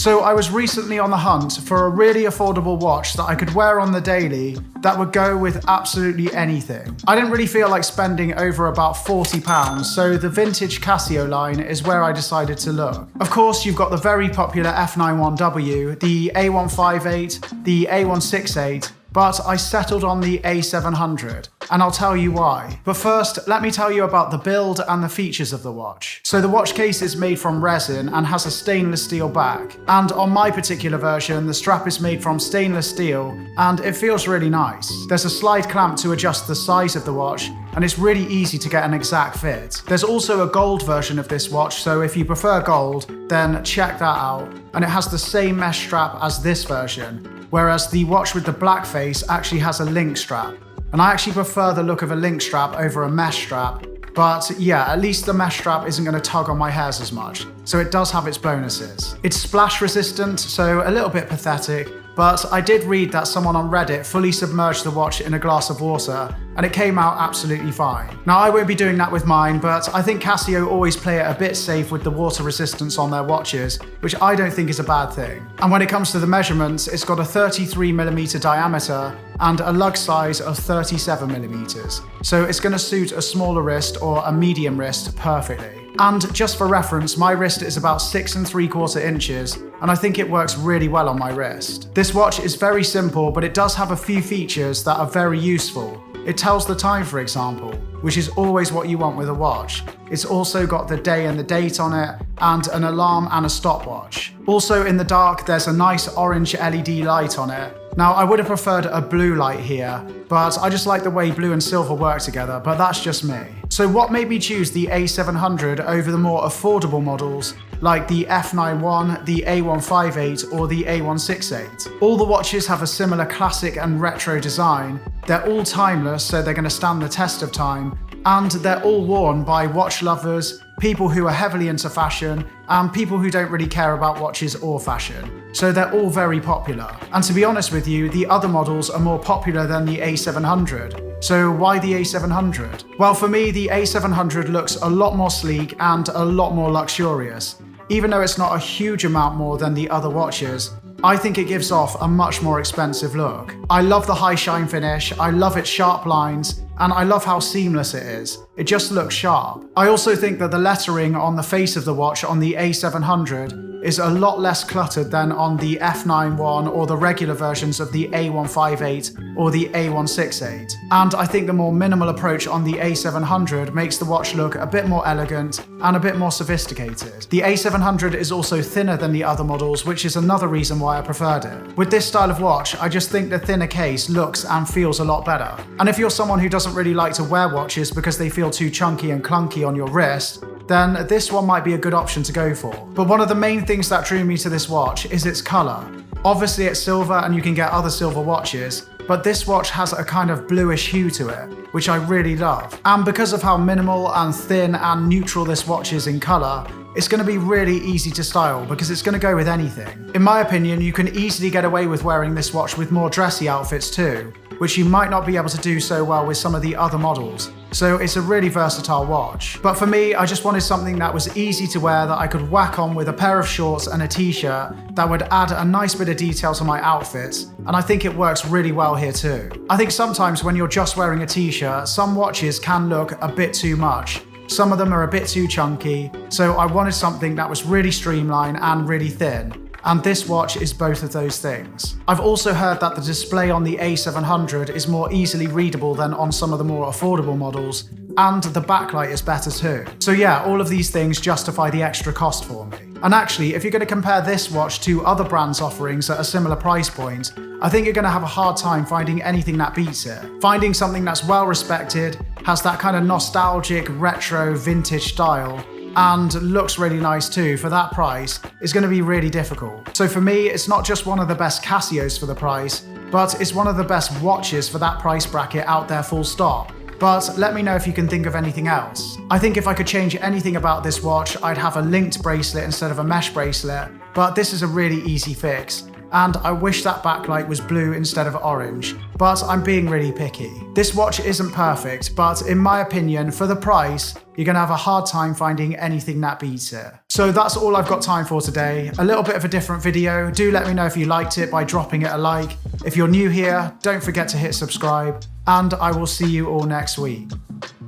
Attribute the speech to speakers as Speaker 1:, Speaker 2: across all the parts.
Speaker 1: So I was recently on the hunt for a really affordable watch that I could wear on the daily that would go with absolutely anything. I didn't really feel like spending over about £40, so the vintage Casio line is where I decided to look. Of course, you've got the very popular F91W, the A158, the A168, but I settled on the A700, and I'll tell you why. But first, let me tell you about the build and the features of the watch. So the watch case is made from resin and has a stainless steel back. And on my particular version, the strap is made from stainless steel, and it feels really nice. There's a slide clamp to adjust the size of the watch, and it's really easy to get an exact fit. There's also a gold version of this watch, so if you prefer gold, then check that out. And it has the same mesh strap as this version, whereas the watch with the black face actually has a link strap. And I actually prefer the look of a link strap over a mesh strap, but yeah, at least the mesh strap isn't going to tug on my hairs as much, so it does have its bonuses. It's splash resistant, so a little bit pathetic, but I did read that someone on Reddit fully submerged the watch in a glass of water, and it came out absolutely fine. Now, I won't be doing that with mine, but I think Casio always play it a bit safe with the water resistance on their watches, which I don't think is a bad thing. And when it comes to the measurements, it's got a 33mm diameter and a lug size of 37mm. So it's going to suit a smaller wrist or a medium wrist perfectly. And just for reference, my wrist is about 6 3/4 inches, and I think it works really well on my wrist. This watch is very simple, but it does have a few features that are very useful. It tells the time, for example, which is always what you want with a watch. It's also got the day and the date on it, and an alarm and a stopwatch. Also in the dark, there's a nice orange LED light on it. Now, I would have preferred a blue light here, but I just like the way blue and silver work together, but that's just me. So what made me choose the A700 over the more affordable models like the F91, the A158, or the A168? All the watches have a similar classic and retro design. They're all timeless, so they're going to stand the test of time, and they're all worn by watch lovers, people who are heavily into fashion, and people who don't really care about watches or fashion. So they're all very popular. And to be honest with you, the other models are more popular than the A700. So why the A700? Well, for me, the A700 looks a lot more sleek and a lot more luxurious. Even though it's not a huge amount more than the other watches, I think it gives off a much more expensive look. I love the high shine finish, I love its sharp lines, and I love how seamless it is. It just looks sharp. I also think that the lettering on the face of the watch on the A700 is a lot less cluttered than on the F91 or the regular versions of the A158 or the A168. And I think the more minimal approach on the A700 makes the watch look a bit more elegant and a bit more sophisticated. The A700 is also thinner than the other models, which is another reason why I preferred it. With this style of watch, I just think the thinner case looks and feels a lot better. And if you're someone who doesn't really like to wear watches because they feel too chunky and clunky on your wrist, then this one might be a good option to go for. But one of the main things that drew me to this watch is its color. Obviously it's silver and you can get other silver watches, but this watch has a kind of bluish hue to it, which I really love. And because of how minimal and thin and neutral this watch is in color, it's going to be really easy to style because it's going to go with anything. In my opinion, you can easily get away with wearing this watch with more dressy outfits too, which you might not be able to do so well with some of the other models. So it's a really versatile watch. But for me, I just wanted something that was easy to wear that I could whack on with a pair of shorts and a t-shirt that would add a nice bit of detail to my outfits, and I think it works really well here too. I think sometimes when you're just wearing a t-shirt, some watches can look a bit too much. Some of them are a bit too chunky, so I wanted something that was really streamlined and really thin. And this watch is both of those things. I've also heard that the display on the A700 is more easily readable than on some of the more affordable models, and the backlight is better too. So yeah, all of these things justify the extra cost for me. And actually, if you're going to compare this watch to other brands' offerings at a similar price point, I think you're going to have a hard time finding anything that beats it. Finding something that's well respected, has that kind of nostalgic, retro, vintage style, and looks really nice too for that price is going to be really difficult. So for me, it's not just one of the best Casios for the price, but it's one of the best watches for that price bracket out there, full stop. But let me know if you can think of anything else. I think if I could change anything about this watch, I'd have a linked bracelet instead of a mesh bracelet, but this is a really easy fix. and I wish that backlight was blue instead of orange, but I'm being really picky. This watch isn't perfect, but in my opinion, for the price, you're gonna have a hard time finding anything that beats it. So that's all I've got time for today. A little bit of a different video. Do let me know if you liked it by dropping it a like. If you're new here, don't forget to hit subscribe, and I will see you all next week.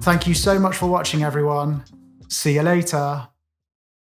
Speaker 1: Thank you so much for watching, everyone. See you later.